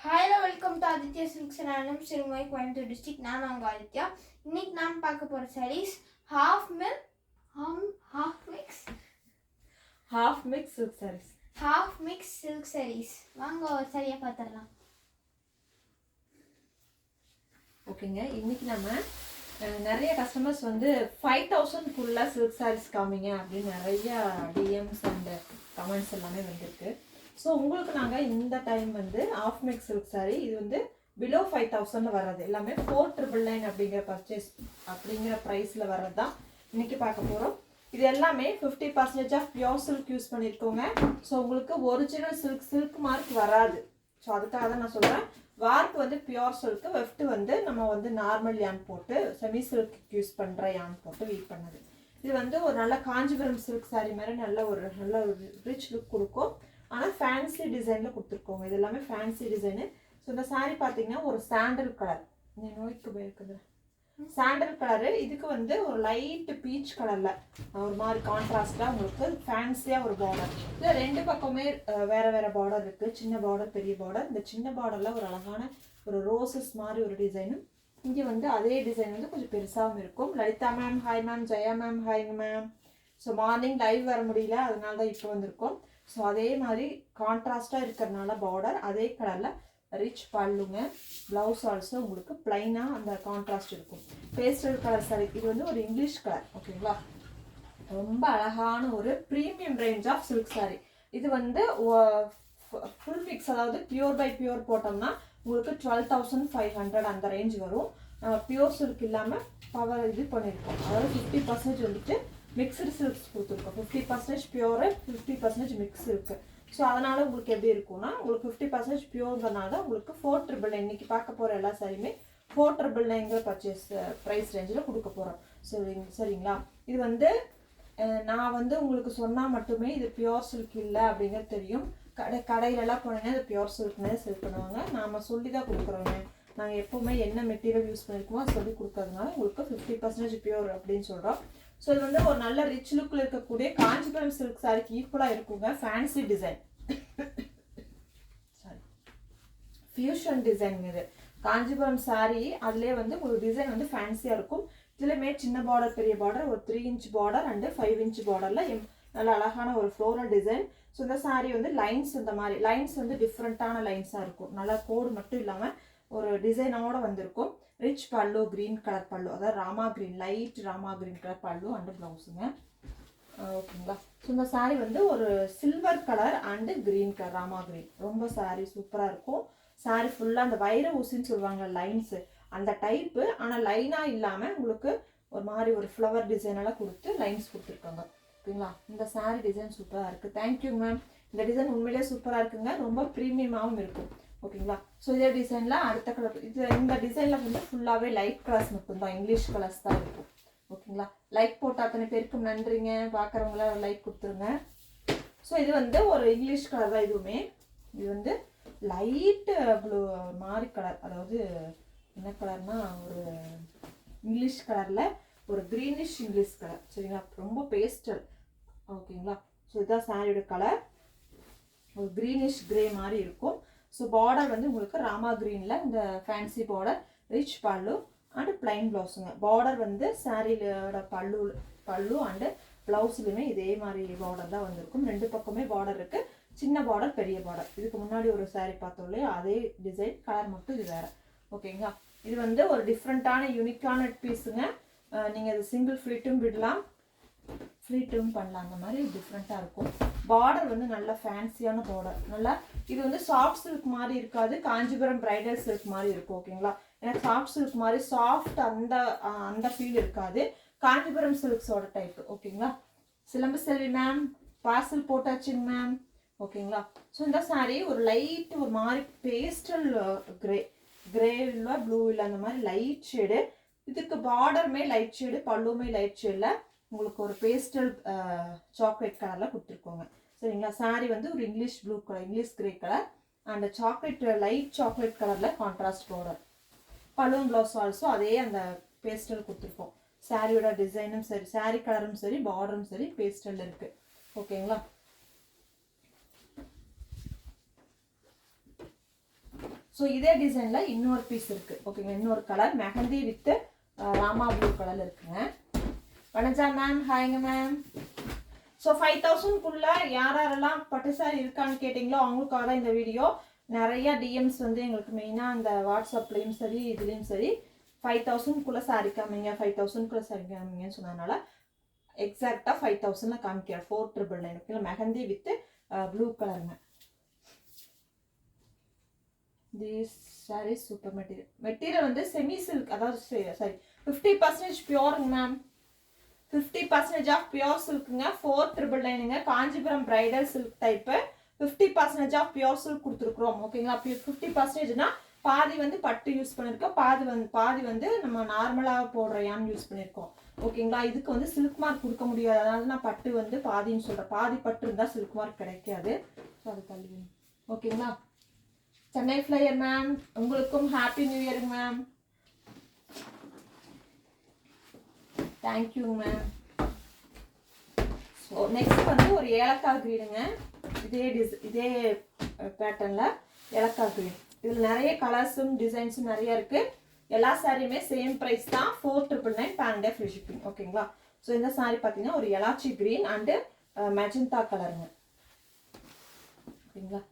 Hi, welcome to Aditya Silks and Anam Sirumai, Coimbatore district. நான் உங்க ஆதித்யா. இன்னைக்கு நாம் பார்க்க போற sarees half mix silk sarees. வாங்க ஒரு சரியா பார்த்தறலாம். ஓகேங்க, இன்னைக்கு நம்ம நிறைய கஸ்டமர்ஸ் வந்து 5000 குள்ள silk sarees காமிங்க அப்படின்னு நிறைய டிஎம்ஸ் அண்ட் கமெண்ட்ஸ் எல்லாமே வந்திருக்கு. ஸோ உங்களுக்கு நாங்கள் இந்த டைம் வந்து ஆஃப் மிக்ஸ் சில்க் சாரீ இது வந்து பிலோ 5000 வர்றது எல்லாமே 4999 அப்படிங்கிற பர்ச்சேஸ் அப்படிங்கிற ப்ரைஸில் வர்றது தான் இன்னைக்கு பார்க்க போகிறோம். இது எல்லாமே 50% ஆஃப் பியோர் சில்க் யூஸ் பண்ணியிருக்கோங்க. ஸோ உங்களுக்கு ஒரிஜினல் சில்க் மார்க் வராது. ஸோ அதுக்காக தான் நான் சொல்கிறேன். வார்க்கு வந்து பியோர் சில்க்கு, வெஃப்ட் வந்து நம்ம வந்து நார்மல் யான் போட்டு செமி சில்க் யூஸ் பண்ணுற யான் போட்டு வீட் பண்ணது. இது வந்து ஒரு நல்ல காஞ்சிபுரம் சில்க் சாரீ மாதிரி நல்ல ஒரு ரிச் லுக் கொடுக்கும். ஆனால் ஃபேன்சி டிசைனில் கொடுத்துருக்கோங்க. இது எல்லாமே ஃபேன்சி டிசைனு. ஸோ இந்த சாரீ பார்த்தீங்கன்னா ஒரு சாண்டல் கலர், நோய்க்கு போயிருக்குது சாண்டல் கலரு. இதுக்கு வந்து ஒரு லைட் பீச் கலரில் ஒரு மாதிரி கான்ட்ராஸ்டாக உங்களுக்கு ஃபேன்சியாக ஒரு பார்டர். இதில் ரெண்டு பக்கமே வேறு வேறு பார்டர் இருக்குது. சின்ன பார்டர், பெரிய பார்டர். இந்த சின்ன பார்டரில் ஒரு அழகான ஒரு ரோசஸ் மாதிரி ஒரு டிசைனும், இங்கே வந்து அதே டிசைன் வந்து கொஞ்சம் பெருசாகவும் இருக்கும். Lalitha ma'am hi ma'am, Jaya ma'am hi ma'am. So morning live வர முடியல, அதனால தான் இப்போ வந்திருக்கோம். ஸோ அதே மாதிரி கான்ட்ராஸ்டாக இருக்கிறதுனால பார்டர் அதே கலரில் ரிச் பல்லுங்க. ப்ளவுஸ் ஆல்சோ உங்களுக்கு பிளைனாக அந்த கான்ட்ராஸ்ட் இருக்கும். Pastel colour sari. இது வந்து ஒரு இங்கிலீஷ் கலர். ஓகேங்களா, ரொம்ப அழகான ஒரு premium range of silk sari. இது வந்து ஃபுல் மிக்ஸ், அதாவது பியூர் பை பியூர் போட்டோம்னா உங்களுக்கு 12,500 அந்த ரேஞ்ச் வரும். பியூர் சில்க் இல்லாமல் பவர் இது பண்ணியிருக்கோம். அதாவது 50% வந்துட்டு மிக்சடு சில்க்ஸ் கொடுத்துருக்கோம். 50% பியூரு, 50% மிக்ஸ் இருக்குது. ஸோ அதனால் உங்களுக்கு எப்படி இருக்கும்னா, உங்களுக்கு 50% பியூர்ங்கிறனால தான் உங்களுக்கு 499 இன்னைக்கு பார்க்க போகிற எல்லா சாரியுமே 499 பர்ச்சேஸ் ப்ரைஸ் ரேஞ்சில் கொடுக்க போகிறோம். சரிங்களா. இது வந்து நான் வந்து உங்களுக்கு சொன்னால் மட்டுமே இது பியூர் சில்க் இல்லை அப்படிங்கிறது தெரியும். கடையிலலாம் போனீங்கன்னா இது பியூர் சில்க்னே செல் பண்ணுவாங்க. நாம் சொல்லி தான் கொடுக்குறோங்க. நாங்கள் எப்போவுமே என்ன மெட்டீரியல் யூஸ் பண்ணியிருக்கோமோ அது சொல்லி கொடுக்கறதுனால உங்களுக்கு 50% பியூர் அப்படின்னு சொல்கிறோம். ஸோ இது வந்து ஒரு நல்ல ரிச் லுக்கில் இருக்கக்கூடிய காஞ்சிபுரம் சில்க் சாரிக்கு ஈக்குவலாக இருக்குங்க. Fancy design, sorry fusion design. இது காஞ்சிபுரம் சாரி, அதுலேயே வந்து ஒரு டிசைன் வந்து ஃபேன்சியாக இருக்கும். இதுலேயுமே சின்ன பார்டர், பெரிய பார்டர், ஒரு 3 inch பார்டர் அண்டு 5 inch பார்டரில் நல்ல அழகான ஒரு ஃப்ளோரல் டிசைன். ஸோ இந்த சாரி வந்து லைன்ஸ், இந்த மாதிரி லைன்ஸ் வந்து டிஃப்ரெண்ட்டான லைன்ஸாக இருக்கும். நல்லா கோடு மட்டும் இல்லாமல் ஒரு டிசைனோட வந்திருக்கும். ரிச் பல்லு, கிரீன் கலர் பல்லு, அதாவது Rama green, light Rama green colour பல்லு அண்டு ப்ளவுஸுங்க. ஓகேங்களா. ஸோ இந்த சாரீ வந்து ஒரு silver colour and green colour, Rama green. ரொம்ப சாரீ சூப்பராக இருக்கும். சாரீ ஃபுல்லாக அந்த வைர ஊசின்னு சொல்லுவாங்க, லைன்ஸு அந்த டைப்பு. ஆனால் லைனாக இல்லாமல் உங்களுக்கு ஒரு மாதிரி ஒரு ஃப்ளவர் டிசைனெல்லாம் கொடுத்து லைன்ஸ் கொடுத்துருக்காங்க. ஓகேங்களா. இந்த சாரீ டிசைன் சூப்பராக இருக்குது. Thank you ma'am. இந்த டிசைன் உண்மையிலே சூப்பராக இருக்குங்க. ரொம்ப ப்ரீமியமாகவும் இருக்கும். ஓகேங்களா. ஸோ இதே டிசைனில் அடுத்த கலர், இந்த டிசைனில் வந்து ஃபுல்லாகவே லைட் கலர்ஸ் மட்டும்தான், இங்கிலீஷ் கலர்ஸ் தான் இருக்கும். ஓகேங்களா. லைக் போட்ட அத்தனை பேருக்கும் நன்றிங்க. பார்க்குறவங்கள லைக் கொடுத்துருங்க. ஸோ இது வந்து ஒரு இங்கிலீஷ் கலர் தான் இதுவுமே. இது வந்து லைட்டு ப்ளூ மாரி கலர், அதாவது என்ன கலர்னா ஒரு இங்கிலீஷ் கலரில் ஒரு க்ரீனிஷ் இங்கிலீஷ் கலர். சரிங்களா, ரொம்ப பேஸ்டல். ஓகேங்களா. ஸோ இதுதான் சாரியோட கலர். ஒரு க்ரீனிஷ் கிரே மாதிரி இருக்கும். ஸோ பார்டர் வந்து உங்களுக்கு ராமா கிரீனில் இந்த fancy border, rich pallu and plain ப்ளவுஸுங்க. Border வந்து சாரியோட பல்லு அண்டு ப்ளவுஸ்லையுமே இதே மாதிரி பார்டர் தான் வந்திருக்கும். ரெண்டு பக்கமே பார்டர் இருக்குது. சின்ன பார்டர், பெரிய பார்டர். இதுக்கு முன்னாடி ஒரு சாரீ பார்த்தோம் இல்லையா, அதே டிசைன், கலர் மட்டும் இது வேறு. ஓகேங்களா. இது வந்து ஒரு டிஃப்ரெண்ட்டான யூனிக்கான பீஸுங்க. நீங்கள் இது சிங்கிள் ஃப்ளீட்டும் விடலாம், ஃப்ளீட்டும் பண்ணலாம். அந்த மாதிரி டிஃப்ரெண்ட்டாக இருக்கும். பார்டர் வந்து நல்ல ஃபேன்சியான பார்டர். நல்லா இது வந்து சாஃப்ட் சில்க் மாதிரி இருக்காது, காஞ்சிபுரம் பிரைடல் சில்க் மாதிரி இருக்கும். ஓகேங்களா. ஏன்னா சாஃப்ட் சில்க் மாதிரி சாஃப்ட் அந்த ஃபீல் இருக்காது. காஞ்சிபுரம் சில்க்ஸோட டைப்பு. ஓகேங்களா. சிலம்பு செல்வி மேம் பார்சல் போட்டாச்சுங்க மேம். ஓகேங்களா. ஸோ இந்த சாரீ ஒரு லைட் ஒரு மாதிரி பேஸ்டல் கிரே இல்லை, ப்ளூ இல்லை, அந்த மாதிரி லைட் ஷேடு. இதுக்கு பார்டருமே லைட் ஷேடு, பல்லுமே லைட் ஷேடில் உங்களுக்கு ஒரு பேஸ்டல் சாக்லேட் கலரில் கொடுத்துருக்கோங்க. சரிங்களா. சாரீ வந்து ஒரு English blue colour, English grey colour and chocolate, light chocolate கலரில் contrast border. Balloon blouse also அதே அந்த பேஸ்டல் கொடுத்துருக்கோம். சாரியோட டிசைனும் சரி, சாரீ கலரும் சரி, பார்டரும் சரி பேஸ்டல் இருக்குது. ஓகேங்களா. ஸோ இதே டிசைனில் இன்னொரு பீஸ் இருக்குது ஓகேங்களா. இன்னொரு colour mehndi with Rama blue colour இருக்குங்க. Vanaja ma'am, ஹாய்ங்க ma'am. ஸோ 5000க்குள்ளே யாரெல்லாம் பட்டு சாரி இருக்கான்னு கேட்டிங்களோ அவங்களுக்காக தான் இந்த வீடியோ. நிறைய டிஎம்ஸ் வந்து எங்களுக்கு மெயினாக அந்த வாட்ஸ்அப்லேயும் சரி இதுலேயும் சரி 5000க்குள்ளே சாரி காமிங்க 5000க்குள்ளே சாரி காமிங்கன்னு சொன்னதுனால எக்ஸாக்டாக 5000 காமிக்கிறேன். 4999 ஓகேங்களா. மெஹந்தி வித் ப்ளூ கலருங்க. This saree super material. Material வந்து செமி சில்க், அதாவது சாரி 50% பியோருங்க மேம். 50% ஆஃப் பியோர் சில்க்குங்க. 4999ங்க. Kanchipuram bridal silk type. 50% off pure silk கொடுத்துருக்குறோம் ஓகேங்களா. 50%னா பாதி வந்து பட்டு யூஸ் பண்ணியிருக்கோம், பாதி வந்து நம்ம நார்மலாக போடுற யான் யூஸ் பண்ணியிருக்கோம் ஓகேங்களா. இதுக்கு வந்து சில்க் மார்க் கொடுக்க முடியாது, அதனால நான் பட்டு வந்து பாதின்னு சொல்கிறேன். பாதி பட்டு இருந்தால் சில்க் மார்க் கிடைக்காது. ஸோ அது தள்ளி ஓகேங்களா. சென்னை ஃப்ளையர் மேம், உங்களுக்கும் happy new year ma'am. Thank you ma'am. So next வந்து ஒரு ஏலக்காய் கிரீனுங்க. இதே பேட்டர்னில் ஏலக்காய் கிரீன். இதில் நிறைய கலர்ஸும் டிசைன்ஸும் நிறைய இருக்குது. எல்லா சாரியுமே சேம் ப்ரைஸ் தான். 4999 பேன் ஃப்ரீ ஷிப்பிங் ஓகேங்களா. ஸோ இந்த சாரி பார்த்தீங்கன்னா ஒரு எலாச்சி கிரீன் அண்டு மெஜந்தா கலருங்க ஓகேங்களா.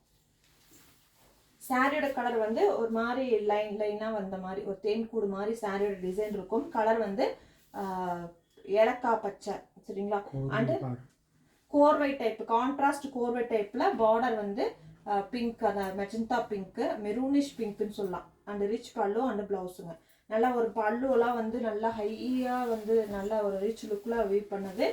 சாரியோட கலர் வந்து ஒரு மாதிரி லைனாக வந்த மாதிரி ஒரு தேன்கூடு மாதிரி சாரியோட டிசைன் இருக்கும். கலர் வந்து ஏலக்காய் பச்சை சரிங்களா. அண்டு கோர்வை டைப், கான்ட்ராஸ்ட் கோர்வை டைப்பில் பார்டர் வந்து பிங்க், அந்த மெஜந்தா பிங்க்கு, மெரூனிஷ் பிங்க்குன்னு சொல்லலாம். And rich pallu and ப்ளவுஸுங்க. நல்லா ஒரு பல்லுவெல்லாம் வந்து நல்லா ஹையாக வந்து நல்லா ஒரு ரிச் லுக்கில் வீவ் பண்ணது.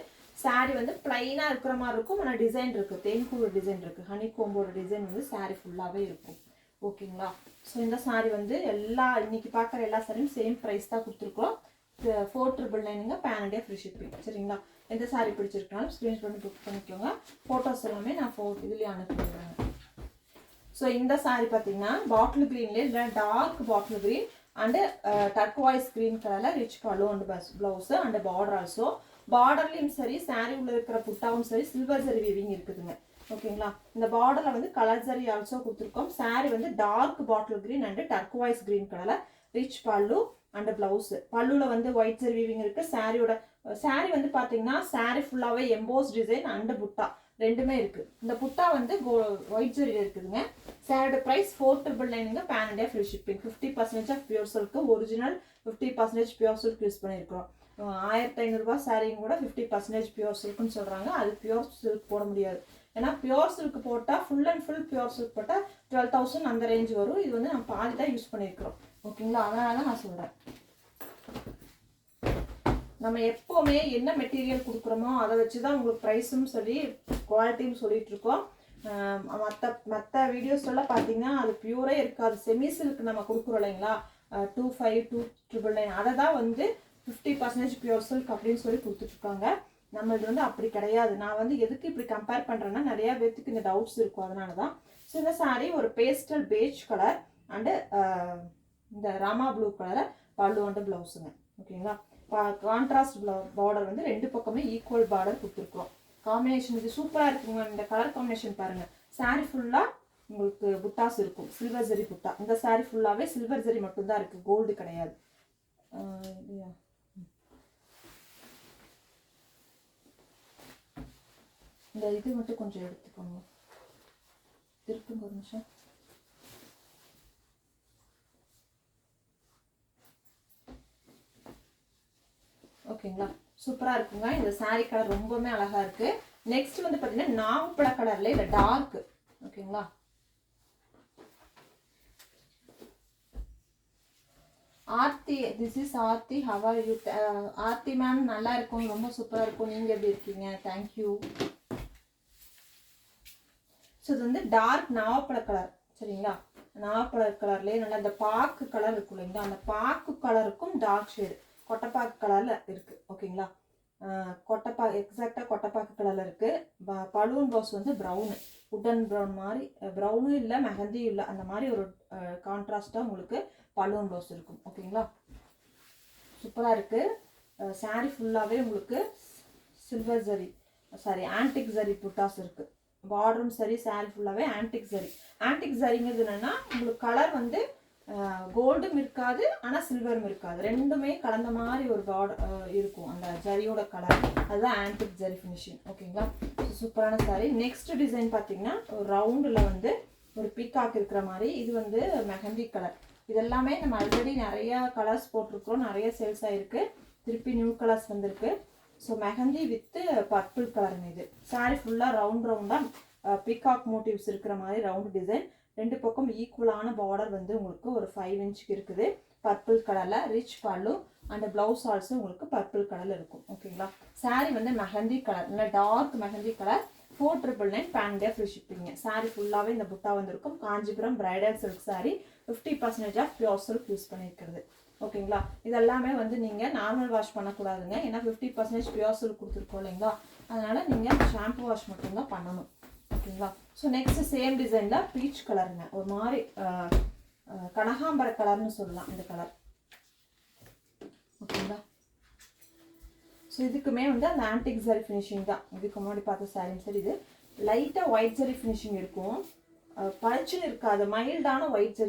சாரி வந்து பிளைனாக இருக்கிற மாதிரி இருக்கும், ஆனால் டிசைன் இருக்குது, தேன்கூடு டிசைன் இருக்குது, ஹனி கோம்போட டிசைன் வந்து சாரி ஃபுல்லாகவே இருக்கும் ஓகேங்களா. ஸோ இந்த சாரி வந்து இன்னைக்கு பார்க்குற எல்லா சாரியும் சேம் ப்ரைஸ் தான் கொடுத்துருக்குறோம். 4999ங்க பேன் இண்டியா ஃப்ரீ ஷிப்பிங் சரிங்களா. எந்த சாரி பிடிச்சிருக்கனாலும் ஸ்க்ரீன்ஷாட் பண்ணி புக் பண்ணிக்கோங்க. ஃபோட்டோஸ் எல்லாமே நான் இதுலேயே அனுப்பிடுறேன். ஸோ இந்த சாரி பார்த்தீங்கன்னா பாட்டில் க்ரீன்லேயே இல்லை dark bottle green and turquoise green கலரில் rich pallu and blouse and border also. பார்டர்லேயும் சரி சாரி உள்ள இருக்கிற புட்டாவும் சரி சில்வர் ஜரி வீவிங் இருக்குதுங்க ஓகேங்களா. இந்த பார்டரில் வந்து கலர் ஜரி ஆல்சோ கொடுத்துருக்கோம். சாரி வந்து dark bottle green and turquoise green கலரில் ரிச் பல்லு அண்ட் பிளவுஸ். பல்லுவில் வந்து ஒயிட் ஜரி வீவிங் இருக்குது. சாரி வந்து பார்த்தீங்கன்னா சாரி ஃபுல்லாகவே எம்போஸ் டிசைன் அண்டு புட்டா ரெண்டுமே இருக்குது. இந்த புட்டா வந்து ஒயிட் ஜரியில் இருக்குதுங்க. சாரியோட ப்ரைஸ் 4999ங்க pan India free shipping. 50% off pure silk original 50% pure silk use பண்ணியிருக்கிறோம். 1500 சாரியும் கூட 50% பியூர் சில்க்குன்னு சொல்கிறாங்க. அது பியூர் சில்க் போட முடியாது, ஏன்னா பியூர் சில்க் போட்டால் full and full pure silk போட்டால் 12,000 அந்த ரேஞ்ச் வரும். இது வந்து நம்ம பாதி தான் யூஸ் பண்ணியிருக்கிறோம் ஓகேங்களா. அதனால தான் நான் சொல்கிறேன். நம்ம எப்போவுமே என்ன மெட்டீரியல் கொடுக்குறோமோ அதை வச்சு தான் உங்களுக்கு ப்ரைஸும் சொல்லி குவாலிட்டியும் சொல்லிட்டு இருக்கோம். மற்ற வீடியோஸ்லாம் பார்த்தீங்கன்னா அது பியூரே இருக்காது. செமி சில்க் நம்ம கொடுக்குறோம் இல்லைங்களா 2500 2999 அதை தான் வந்து 50% பியூர் சில்க் அப்படின்னு சொல்லி கொடுத்துட்ருக்காங்க. நம்மளது வந்து அப்படி கிடையாது. நான் வந்து எதுக்கு இப்படி கம்பேர் பண்ணுறேன்னா நிறையா பேர்த்துக்கு இந்த டவுட்ஸ் இருக்கும், அதனால தான். ஸோ இந்த சாரி ஒரு பேஸ்டல் பேஜ் கலர் அண்டு இந்த ராமா ப்ளூ கலரை பல்லு அண்டு ப்ளவுஸுங்க ஓகேங்களா. கான்ட்ராஸ்ட் பார்டர் வந்து ரெண்டு பக்கமே ஈக்குவல் பார்டர் கொடுத்துருக்குறோம். காம்பினேஷன் இது சூப்பராக இருக்குங்க. இந்த கலர் காம்பினேஷன் பாருங்கள். சாரி ஃபுல்லாக உங்களுக்கு புட்டாஸ் இருக்கும், சில்வர் ஜரி புட்டா. இந்த சாரி ஃபுல்லாகவே சில்வர் ஜரி மட்டும்தான் இருக்குது, கோல்டு கிடையாது. இந்த இது மட்டும் கொஞ்சம் எடுத்துக்கோங்க, திருப்புங்க ஒரு நிமிஷம். ஓகேங்களா, சூப்பராக இருக்குங்க. இந்த சாரீ கலர் ரொம்பவுமே அழகாக இருக்குது. நெக்ஸ்ட் வந்து பார்த்தீங்கன்னா நாவப்பழ கலரில் இல்லை டார்க் ஓகேங்களா. Aarti, this is Aarti. How are you? Aarti ma'am நல்லா இருக்கும், ரொம்ப சூப்பராக இருக்கும். நீங்கள் எப்படி இருக்கீங்க? தேங்க்யூ. ஸோ இது வந்து டார்க் நாவப்பழ கலர் சரிங்களா. நாவப்பழ கலர்லேயே நல்லா இந்த பாக்கு கலர் இருக்கும் இல்லைங்களா, அந்த பாக்கு கலருக்கும் டார்க் ஷேடு கொட்டைப்பாக்கு கலரில் இருக்குது ஓகேங்களா. எக்ஸாக்டாக கொட்டைப்பாக்கு கலரில் இருக்குது. பலூன் ப்ளவுஸ் வந்து ப்ரௌனு, உட்டன் ப்ரௌன் மாதிரி, ப்ரௌனும் இல்லை மெஹந்தியும் இல்லை, அந்த மாதிரி ஒரு கான்ட்ராஸ்ட்டாக உங்களுக்கு பலூன் ப்ளவுஸ் இருக்கும் ஓகேங்களா. சூப்பராக இருக்குது. சாரீ ஃபுல்லாகவே உங்களுக்கு சில்வர் ஜரி ஆன்டிக் ஜரி புட்டாஸ் இருக்குது பார்டரும் சரி saree ஃபுல்லாகவே ஆன்டிக் சரி. ஆன்டிக் சரிங்கிறது என்னென்னா உங்களுக்கு கலர் வந்து கோல்டும் இருக்காது ஆனால் சில்வரும் இருக்காது, ரெண்டுமே கலந்த மாதிரி ஒரு பார்டர் இருக்கும் அந்த ஜரியோட கலர். அதுதான் ஆன்டிக் ஜரி ஃபினிஷிங். ஓகேங்களா, சூப்பரான saree. நெக்ஸ்ட் டிசைன் பார்த்தீங்கன்னா ஒரு ரவுண்டில் வந்து ஒரு பீகாக் இருக்கிற மாதிரி. இது வந்து மெஹந்தி கலர். இதெல்லாமே நம்ம ஆல்ரெடி நிறைய கலர்ஸ் போட்டிருக்கிறோம், நிறைய சேல்ஸ் ஆகிருக்கு, திருப்பி நியூ கலர்ஸ் வந்திருக்கு. ஸோ மெஹந்தி வித்து பர்பிள் கலருங்க. இது saree ஃபுல்லாக ரவுண்டாக பீகாக் மோட்டிவ்ஸ் இருக்கிற மாதிரி ரவுண்ட் டிசைன். ரெண்டு பக்கம் ஈக்குவலான பார்டர் வந்து உங்களுக்கு ஒரு 5 இன்ச்சுக்கு இருக்குது. பர்பிள் கலரில் rich pallu and blouse also உங்களுக்கு பர்பிள் கலரில் இருக்கும். ஓகேங்களா, saree வந்து மெஹந்தி கலர், இல்லை dark mehendi colour. 499 pan free shipping. saree ஃபுல்லாகவே இந்த புட்டா வந்திருக்கும். Kanchipuram bridal silk saree 50% off pure silk use பண்ணியிருக்கிறது. ஓகேங்களா, இதெல்லாமே வந்து நீங்கள் நார்மல் வாஷ் பண்ணக்கூடாதுங்க, ஏன்னா 50% பியோர் சில்க் கொடுத்துருக்கோம் இல்லைங்களா, அதனால் நீங்கள் ஷாம்பு வாஷ் மட்டும்தான் பண்ணணும். ஓகேங்களா, ஸோ நெக்ஸ்ட் சேம் டிசைனில் பீச் கலருங்க, ஒரு மாதிரி கனகாம்பர கலர்னு சொல்லலாம் இந்த கலர். ஓகேங்களா, ஸோ இதுக்குமே வந்து அந்த ஆன்டிக் ஜரி ஃபினிஷிங் தான். இதுக்கு முன்னாடி பார்த்த சாரியும் சரி, இது லைட்டாக ஒயிட் ஜரி ஃபினிஷிங் இருக்கும், பளிச்சுன்னு இருக்காது, மைல்டான ஒயிட் ஜரி